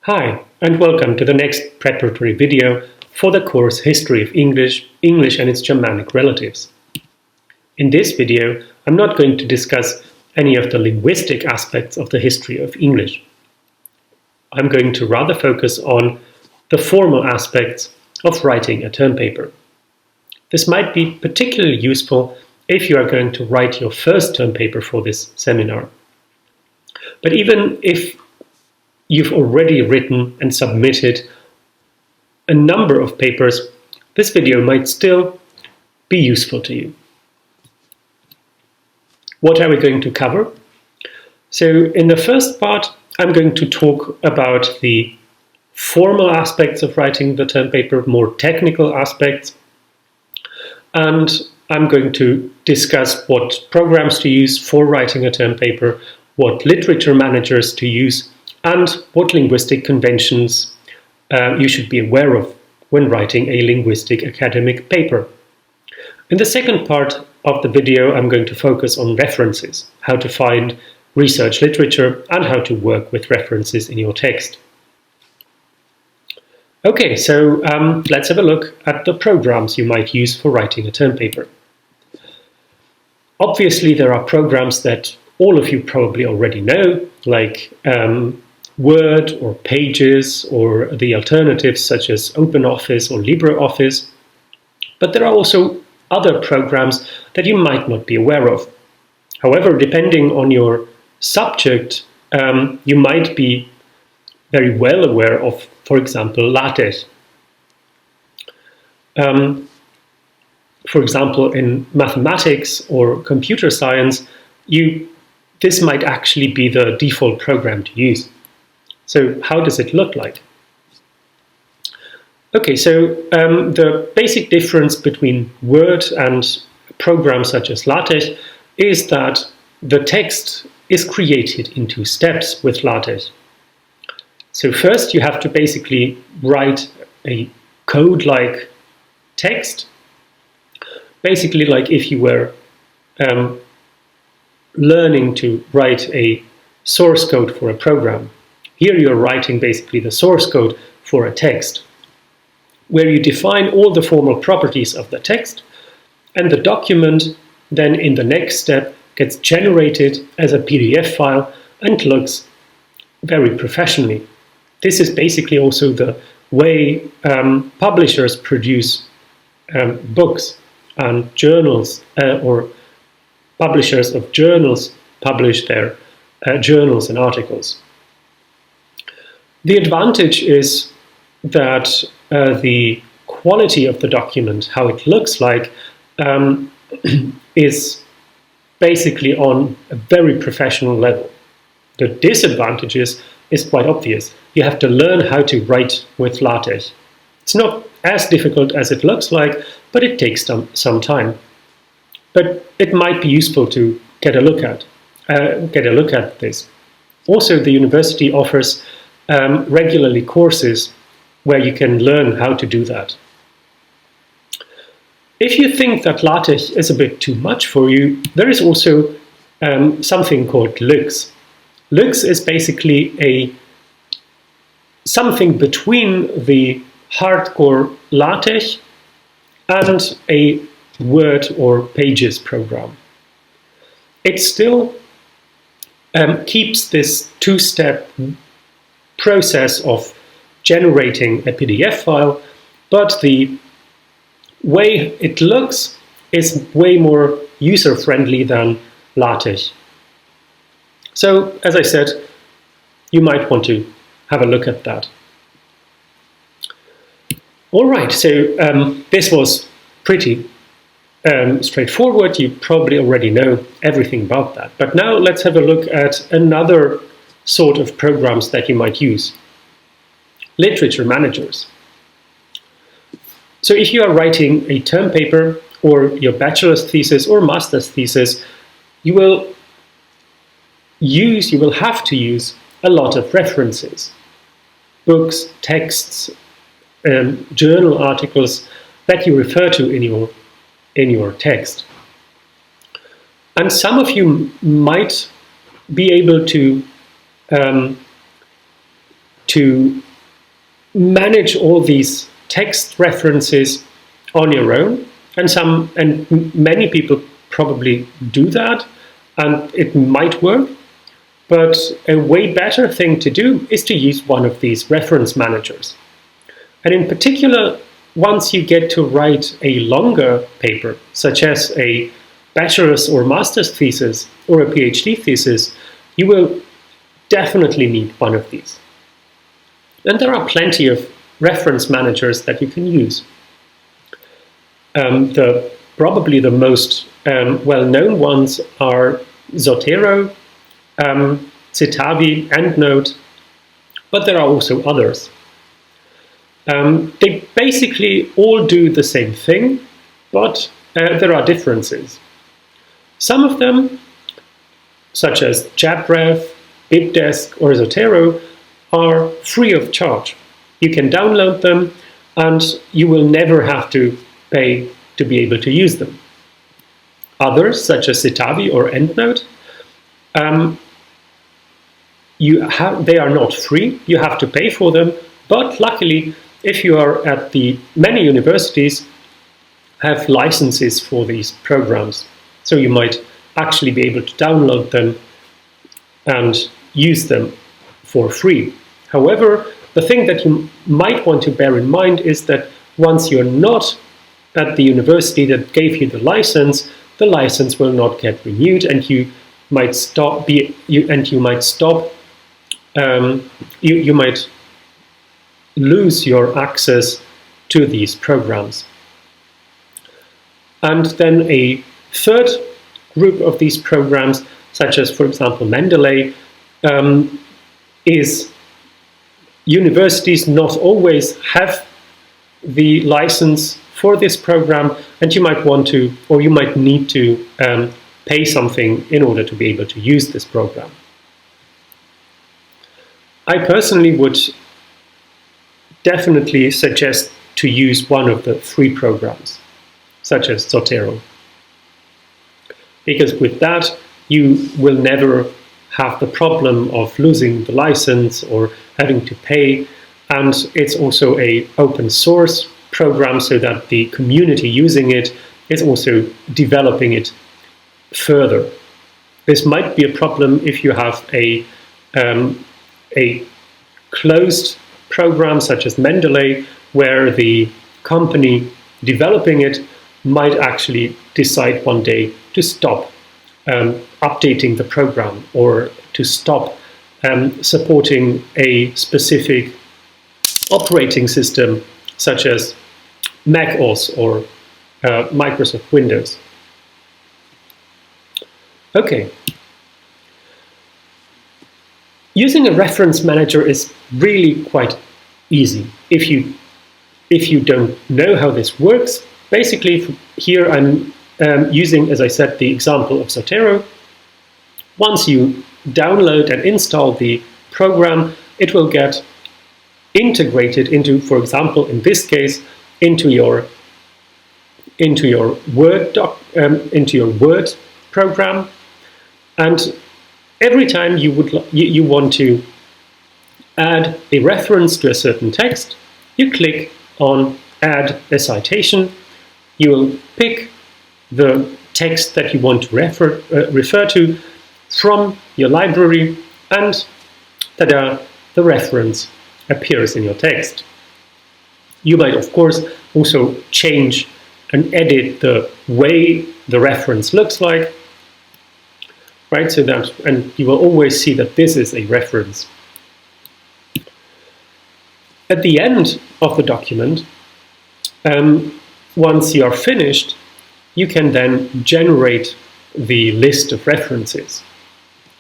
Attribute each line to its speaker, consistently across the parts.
Speaker 1: Hi, and welcome to the next preparatory video for the course History of English, English and its Germanic relatives. In this video, I'm not going to discuss any of the linguistic aspects of the history of English. I'm going to rather focus on the formal aspects of writing a term paper. This might be particularly useful if you are going to write your first term paper for this seminar. But even if you've already written and submitted a number of papers, this video might still be useful to you. What are we going to cover? So in the first part, I'm going to talk about the formal aspects of writing the term paper, more technical aspects, and I'm going to discuss what programs to use for writing a term paper, what literature managers to use, and what linguistic conventions you should be aware of when writing a linguistic academic paper. In the second part of the video, I'm going to focus on references, how to find research literature and how to work with references in your text. Okay, so let's have a look at the programs you might use for writing a term paper. Obviously, there are programs that all of you probably already know, like Word or Pages or the alternatives such as OpenOffice or LibreOffice. But there are also other programs that you might not be aware of. However, depending on your subject, you might be very well aware of, for example, LaTeX. For example, in mathematics or computer science, this might actually be the default program to use. So how does it look like? Okay, so the basic difference between Word and programs such as LaTeX is that the text is created in two steps with LaTeX. So first you have to basically write a code-like text, basically like if you were learning to write a source code for a program. Here you're writing basically the source code for a text, where you define all the formal properties of the text, and the document then in the next step gets generated as a PDF file and looks very professionally. This is basically also the way publishers produce books and journals, or publishers of journals publish their journals and articles. The advantage is that the quality of the document, how it looks like, is basically on a very professional level. The disadvantages is quite obvious. You have to learn how to write with LaTeX. It's not as difficult as it looks like, but it takes some time. But it might be useful to get a look at this. Also, the university offers regularly courses where you can learn how to do that. If you think that LaTeX is a bit too much for you, there is also something called Lux. Lux is basically something between the hardcore LaTeX and a Word or Pages program. It still keeps this two-step process of generating a PDF file, but the way it looks is way more user-friendly than LaTeX. So, as I said, you might want to have a look at that. All right, so this was pretty straightforward. You probably already know everything about that. But now let's have a look at another sort of programs that you might use. Literature managers. So if you are writing a term paper or your bachelor's thesis or master's thesis, you will have to use a lot of references. Books, texts, journal articles that you refer to in your text. And some of you might be able to to manage all these text references on your own, and many people probably do that, and it might work. But a way better thing to do is to use one of these reference managers. And in particular, once you get to write a longer paper, such as a bachelor's or master's thesis or a PhD thesis, you will definitely need one of these. And there are plenty of reference managers that you can use. Probably the most well-known ones are Zotero, Citavi, EndNote, but there are also others. They basically all do the same thing, but there are differences. Some of them, such as JabRef, BibDesk, or Zotero, are free of charge. You can download them, and you will never have to pay to be able to use them. Others, such as Citavi or EndNote, they are not free. You have to pay for them, but luckily, if you are at many universities have licenses for these programs, so you might actually be able to download them and use them for free. However, the thing that you might want to bear in mind is that once you're not at the university that gave you the license will not get renewed, and you might lose your access to these programs. And then a third group of these programs, such as, for example, Mendeley, is universities not always have the license for this program, and you might want to, or you might need to pay something in order to be able to use this program. I personally would definitely suggest to use one of the free programs, such as Zotero, because with that you will never have the problem of losing the license or having to pay, and it's also an open source program, so that the community using it is also developing it further. This might be a problem if you have a closed program such as Mendeley, where the company developing it might actually decide one day to stop updating the program, or to stop supporting a specific operating system such as Mac OS or Microsoft Windows. Okay. Using a reference manager is really quite easy. If you don't know how this works, basically here I'm using, as I said, the example of Zotero. Once you download and install the program, it will get integrated into, for example, in this case, into your Word program, and every time you want to add a reference to a certain text, you click on Add a Citation. You will pick the text that you want to refer to from your library, and tada, the reference appears in your text. You might, of course, also change and edit the way the reference looks like, right? So that, and you will always see that this is a reference. At the end of the document, once you are finished, you can then generate the list of references.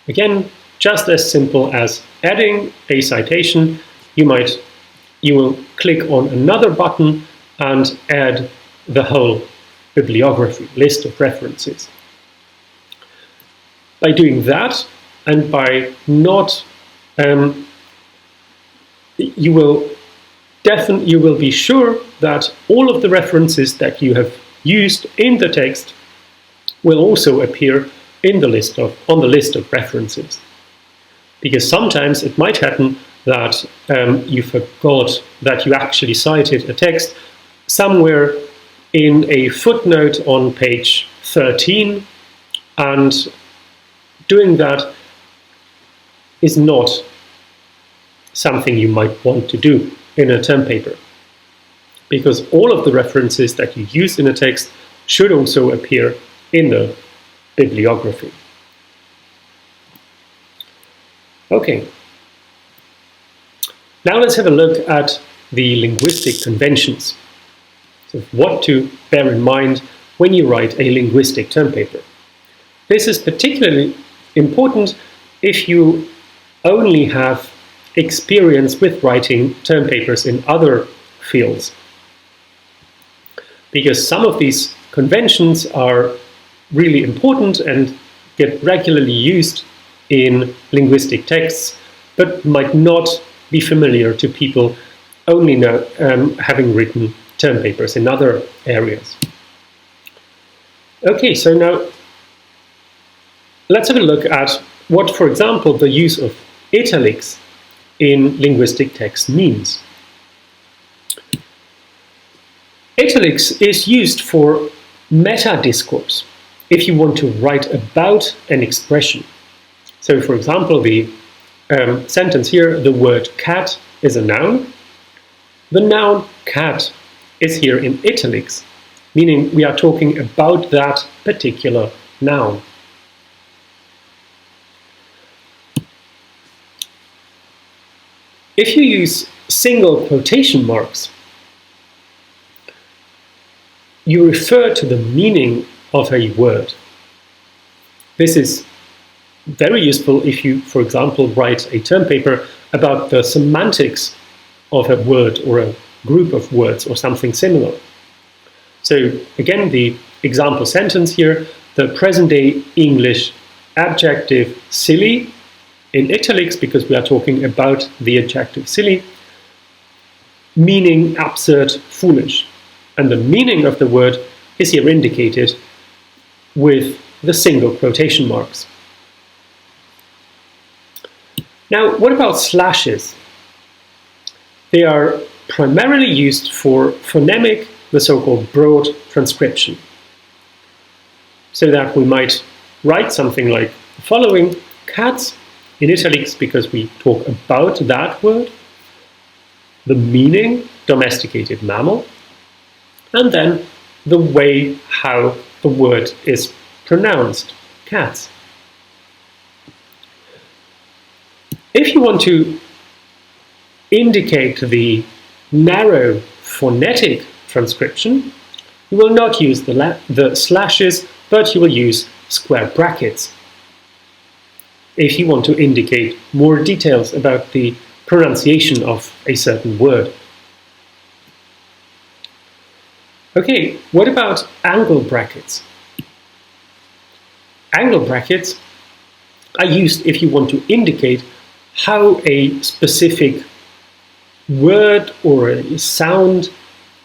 Speaker 1: Again, just as simple as adding a citation. You will click on another button and add the whole bibliography, list of references. By doing that, and by not, you will be sure that all of the references that you have used in the text will also appear in the on the list of references. Because sometimes it might happen that you forgot that you actually cited a text somewhere in a footnote on page 13, and doing that is not something you might want to do in a term paper, because all of the references that you use in a text should also appear in the bibliography. Okay, now let's have a look at the linguistic conventions. So what to bear in mind when you write a linguistic term paper. This is particularly important if you only have experience with writing term papers in other fields, because some of these conventions are really important and get regularly used in linguistic texts, but might not be familiar to people only now, having written term papers in other areas. Okay, so now let's have a look at what, for example, the use of italics in linguistic text means. Italics is used for meta-discourse if you want to write about an expression. So, for example, the sentence here, the word cat is a noun. The noun cat is here in italics, meaning we are talking about that particular noun. If you use single quotation marks, you refer to the meaning of a word. This is very useful if you, for example, write a term paper about the semantics of a word or a group of words or something similar. So again, the example sentence here, the present-day English adjective silly, in italics because we are talking about the adjective silly, meaning absurd, foolish. And the meaning of the word is here indicated with the single quotation marks. Now, what about slashes? They are primarily used for phonemic, the so-called broad transcription. So that we might write something like the following: cats in italics because we talk about that word, the meaning, domesticated mammal, and then the way how the word is pronounced, cats. If you want to indicate the narrow phonetic transcription, you will not use the slashes, but you will use square brackets. If you want to indicate more details about the pronunciation of a certain word. Okay, what about angle brackets? Angle brackets are used if you want to indicate how a specific word or a sound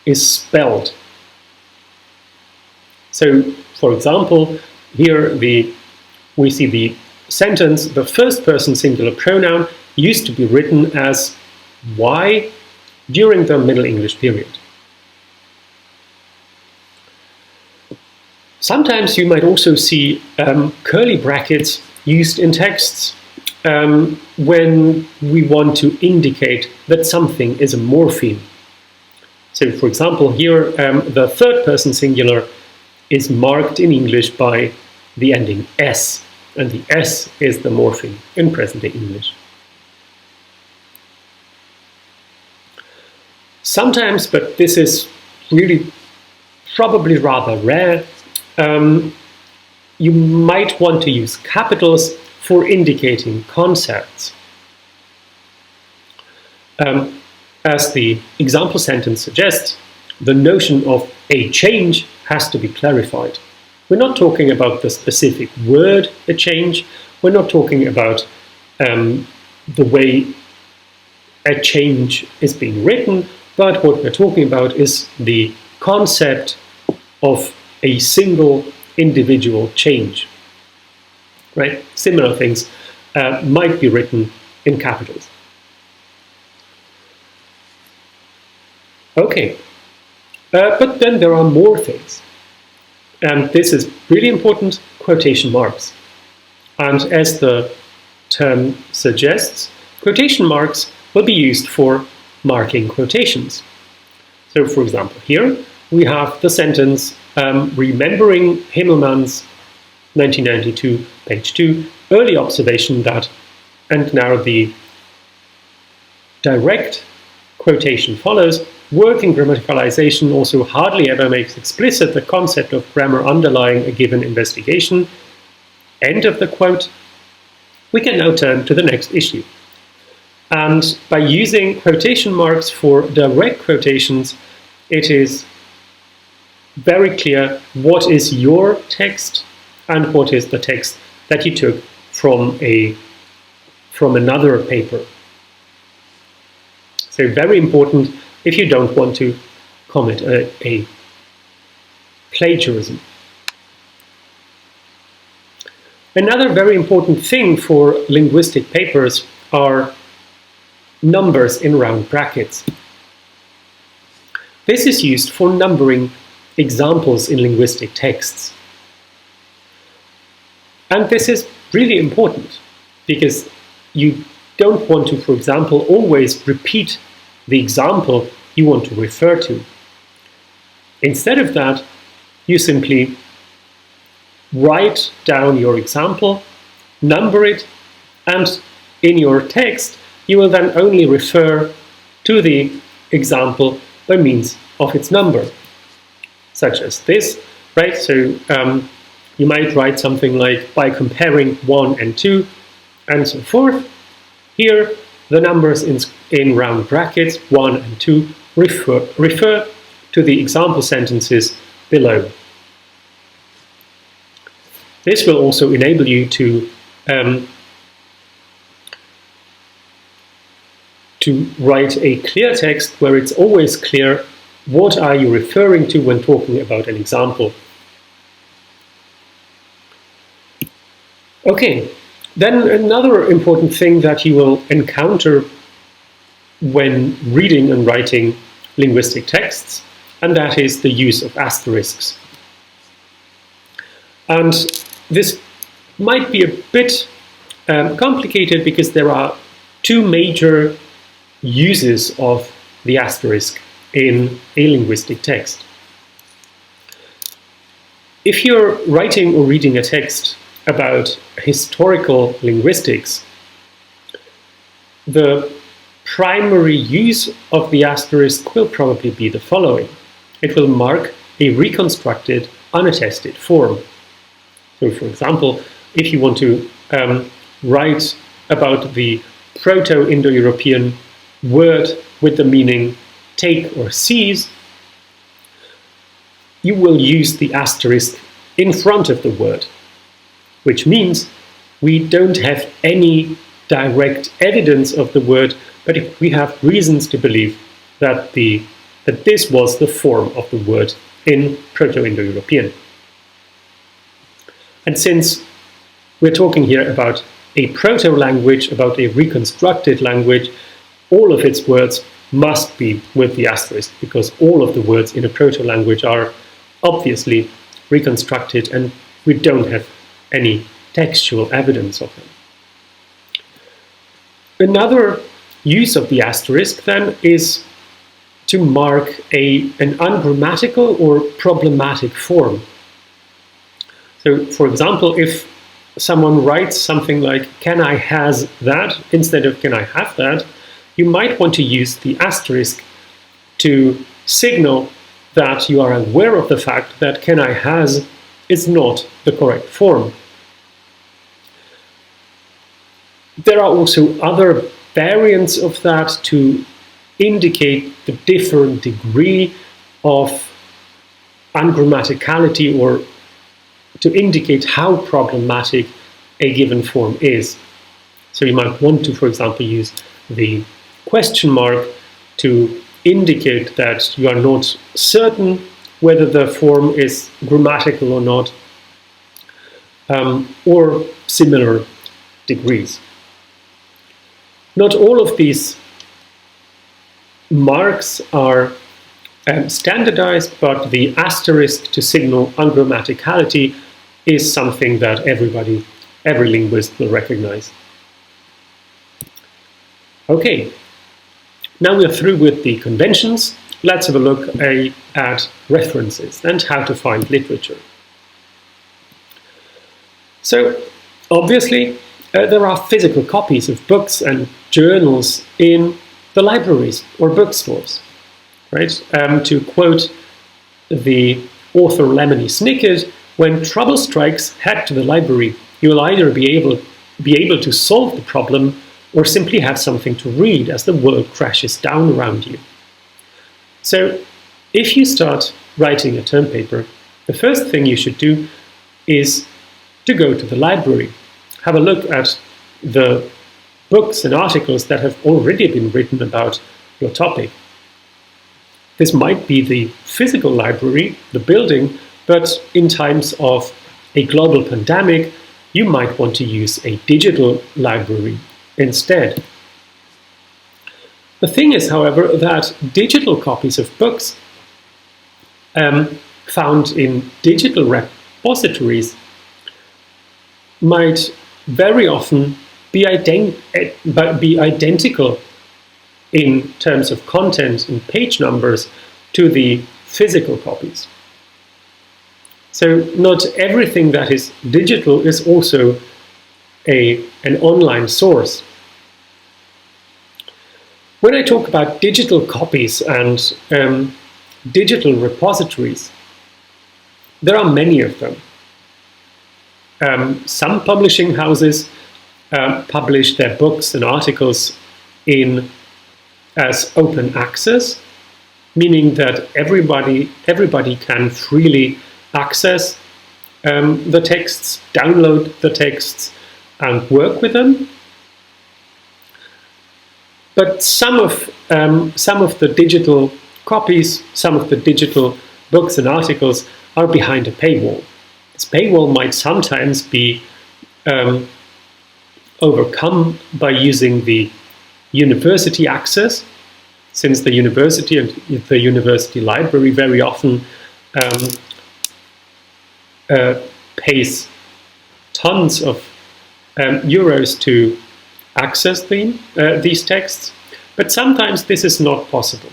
Speaker 1: is spelled. So, for example, here we see the sentence, the first person singular pronoun used to be written as Y during the Middle English period. Sometimes you might also see curly brackets used in texts when we want to indicate that something is a morpheme. So, for example, here the third person singular is marked in English by the ending S, and the S is the morpheme in present-day English. Sometimes, but this is really probably rather rare, you might want to use capitals for indicating concepts. As the example sentence suggests, the notion of a change has to be clarified. We're not talking about the specific word, a change. We're not talking about the way a change is being written, but what we're talking about is the concept of a single individual change. Right? Similar things might be written in capitals. Okay, but then there are more things. And this is really important, quotation marks. And as the term suggests, quotation marks will be used for marking quotations. So for example, here we have the sentence, remembering Himmelmann's 1992, page 2, early observation that, and now the direct quotation follows, work in grammaticalization also hardly ever makes explicit the concept of grammar underlying a given investigation. End of the quote. We can now turn to the next issue. And by using quotation marks for direct quotations, it is very clear what is your text and what is the text that you took from another paper. So very important if you don't want to commit a plagiarism. Another very important thing for linguistic papers are numbers in round brackets. This is used for numbering examples in linguistic texts. And this is really important because you don't want to, for example, always repeat the example you want to refer to. Instead of that, you simply write down your example, number it, and in your text, you will then only refer to the example by means of its number, such as this, right? So you might write something like, by comparing 1 and 2, and so forth. Here, the numbers in round brackets, 1 and 2, refer to the example sentences below. This will also enable you to write a clear text where it's always clear what are you referring to when talking about an example. Okay, then another important thing that you will encounter when reading and writing linguistic texts, and that is the use of asterisks. And this might be a bit complicated because there are two major uses of the asterisk in a linguistic text. If you're writing or reading a text about historical linguistics, the primary use of the asterisk will probably be the following. It will mark a reconstructed, unattested form. So, for example, if you want to write about the Proto-Indo-European word with the meaning take or seize, you will use the asterisk in front of the word, which means we don't have any direct evidence of the word, but we have reasons to believe that this was the form of the word in Proto-Indo-European. And since we're talking here about a proto-language, about a reconstructed language, all of its words must be with the asterisk, because all of the words in a proto-language are obviously reconstructed and we don't have any textual evidence of them. Another use of the asterisk then is to mark an ungrammatical or problematic form. So, for example, if someone writes something like, can I has that, instead of can I have that, you might want to use the asterisk to signal that you are aware of the fact that can I has is not the correct form. There are also other variants of that to indicate the different degree of ungrammaticality or to indicate how problematic a given form is. So you might want to, for example, use the question mark to indicate that you are not certain whether the form is grammatical or not, or similar degrees. Not all of these marks are standardized, but the asterisk to signal ungrammaticality is something that every linguist will recognize. Okay, now we're through with the conventions. Let's have a look at references and how to find literature. So, obviously, there are physical copies of books and journals in the libraries or bookstores, right? To quote the author Lemony Snicket, when trouble strikes, head to the library. You will either be able to solve the problem or simply have something to read as the world crashes down around you. So, if you start writing a term paper, the first thing you should do is to go to the library. Have a look at the books and articles that have already been written about your topic. This might be the physical library, the building, but in times of a global pandemic, you might want to use a digital library instead. The thing is, however, that digital copies of books found in digital repositories might very often be identical in terms of content and page numbers to the physical copies. So not everything that is digital is also an online source. When I talk about digital copies and digital repositories, there are many of them. Some publishing houses publish their books and articles as open access, meaning that everybody can freely access the texts, download the texts, and work with them. But some of the digital copies, some of the digital books and articles are behind a paywall. This paywall might sometimes be overcome by using the university access, since the university and the university library very often pays tons of euros to access these texts, but sometimes this is not possible.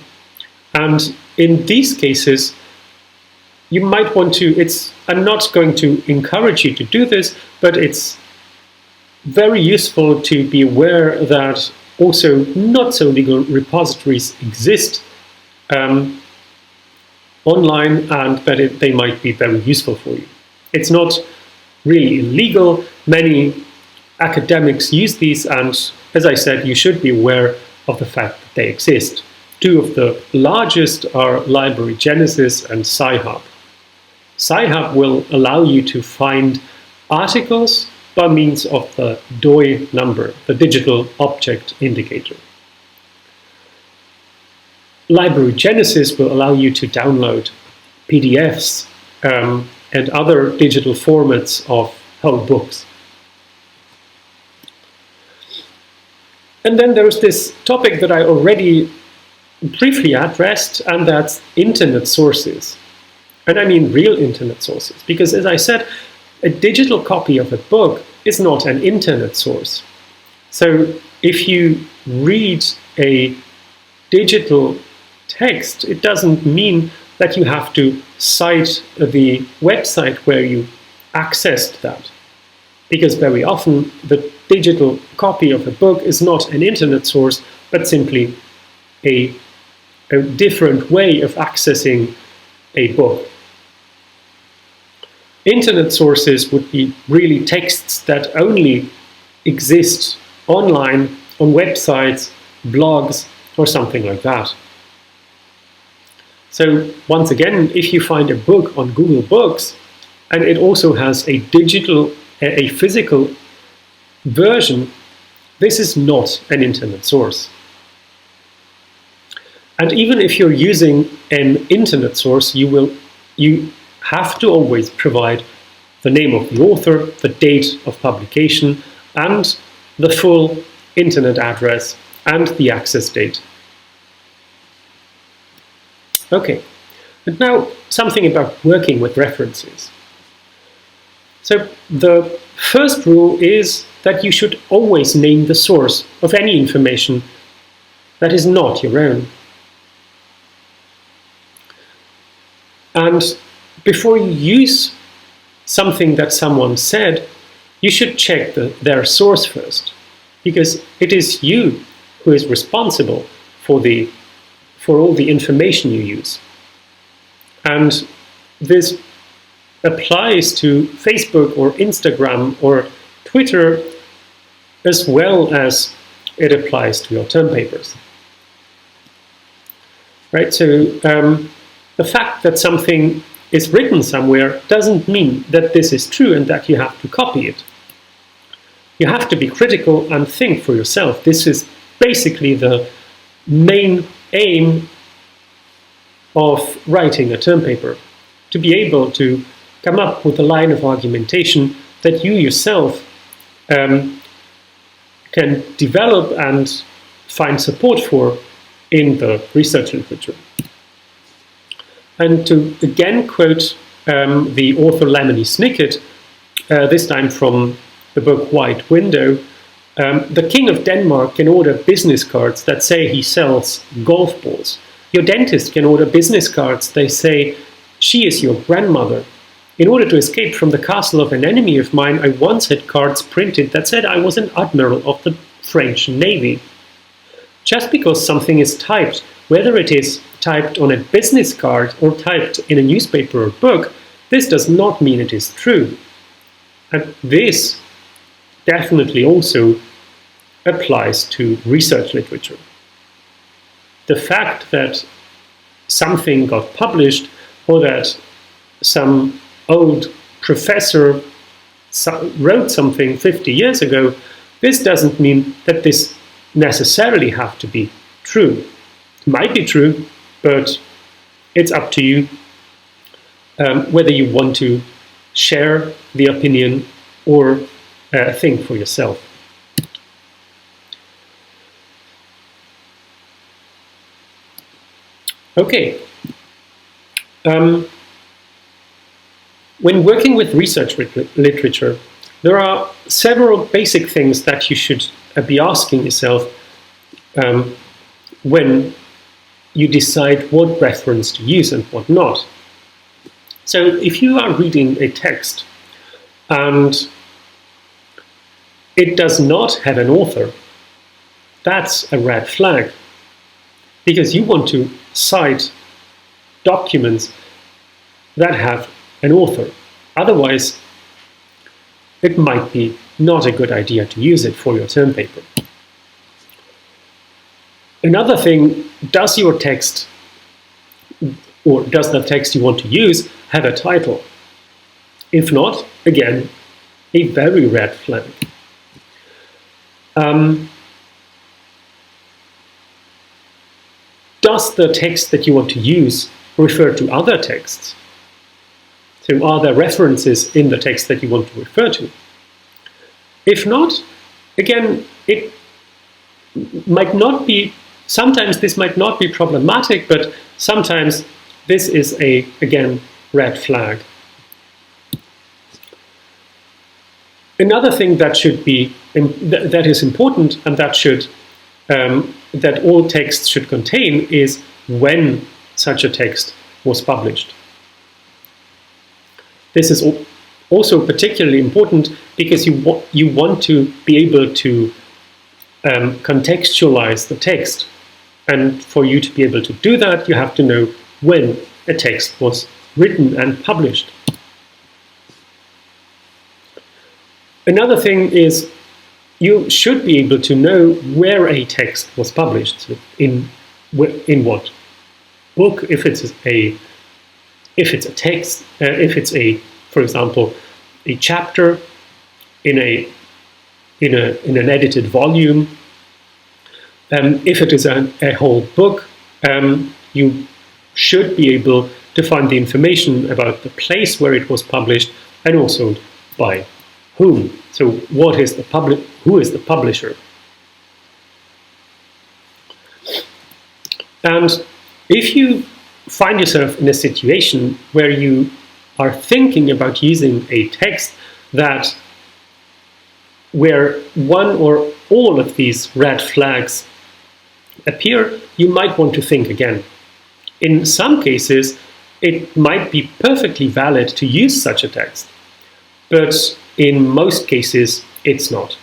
Speaker 1: And in these cases, you might want to, I'm not going to encourage you to do this, but it's very useful to be aware that also not so legal repositories exist online, and that they might be very useful for you. It's not really illegal. Many academics use these, and as I said, you should be aware of the fact that they exist. Two of the largest are Library Genesis and Sci-Hub. Sci-Hub will allow you to find articles by means of the DOI number, the digital object indicator. Library Genesis will allow you to download PDFs and other digital formats of whole books. And then there's this topic that I already briefly addressed, and that's internet sources. And I mean real internet sources, because as I said, a digital copy of a book is not an internet source. So if you read a digital text, it doesn't mean that you have to cite the website where you accessed that. Because very often the digital copy of a book is not an internet source, but simply a different way of accessing a book. Internet sources would be really texts that only exist online, on websites, blogs, or something like that. So once again, if you find a book on Google Books, and it also has a physical version, this is not an internet source. And even if you're using an internet source, you have to always provide the name of the author, the date of publication, and the full internet address and the access date. Okay, and now something about working with references. So the first rule is that you should always name the source of any information that is not your own. And before you use something that someone said, you should check their source first, because it is you who is responsible for all the information you use. And this applies to Facebook or Instagram or Twitter, as well as it applies to your term papers. Right? So the fact that something is written somewhere doesn't mean that this is true and that you have to copy it. You have to be critical and think for yourself. This is basically the main aim of writing a term paper, to be able to come up with a line of argumentation that you yourself can develop and find support for in the research literature. And to again quote the author Lemony Snicket, this time from the book White Window, the King of Denmark can order business cards that say he sells golf balls. Your dentist can order business cards that say she is your grandmother. In order to escape from the castle of an enemy of mine, I once had cards printed that said I was an admiral of the French Navy. Just because something is typed, whether it is typed on a business card or typed in a newspaper or book, this does not mean it is true. And this definitely also applies to research literature. The fact that something got published, or that some old professor wrote something 50 years ago, this doesn't mean that this necessarily have to be true. It might be true, but it's up to you whether you want to share the opinion or think for yourself. Okay. When working with research literature, there are several basic things that you should be asking yourself when you decide what reference to use and what not. So if you are reading a text and it does not have an author, that's a red flag, because you want to cite documents that have an author. Otherwise, it might be not a good idea to use it for your term paper. Another thing, does your text, or does the text you want to use, have a title? If not, again, a very red flag. Does the text that you want to use refer to other texts? So are there references in the text that you want to refer to? If not, again, it might not be, sometimes this might not be problematic, but sometimes this is a, again, red flag. Another thing that should be, that is important and that should, that all texts should contain is when such a text was published. This is also particularly important because you want to be able to contextualize the text. And for you to be able to do that, you have to know when a text was written and published. Another thing is you should be able to know where a text was published, so in what book, if it's a text, if it's a, for example, a chapter in an edited volume. If it is a whole book, you should be able to find the information about the place where it was published and also by whom. So who is the publisher? And if you find yourself in a situation where you are thinking about using a text where one or all of these red flags appear, you might want to think again. In some cases, it might be perfectly valid to use such a text, but in most cases, it's not.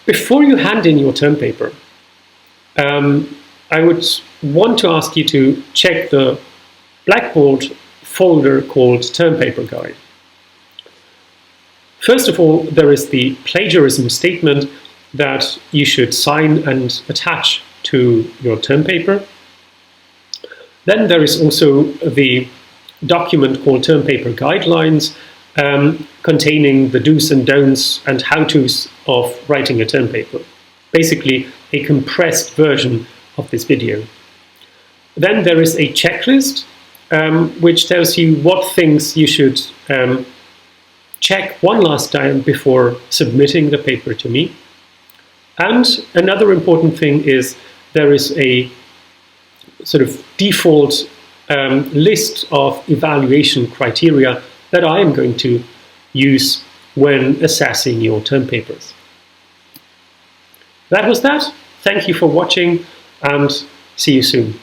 Speaker 1: Before you hand in your term paper, I would want to ask you to check the Blackboard folder called Term Paper Guide. First of all, there is the plagiarism statement that you should sign and attach to your term paper. Then there is also the document called Term Paper Guidelines, containing the do's and don'ts and how-tos of writing a term paper. Basically, a compressed version of this video. Then there is a checklist, which tells you what things you should check one last time before submitting the paper to me. And another important thing is there is a sort of default list of evaluation criteria that I am going to use when assessing your term papers. That was that. Thank you for watching and see you soon.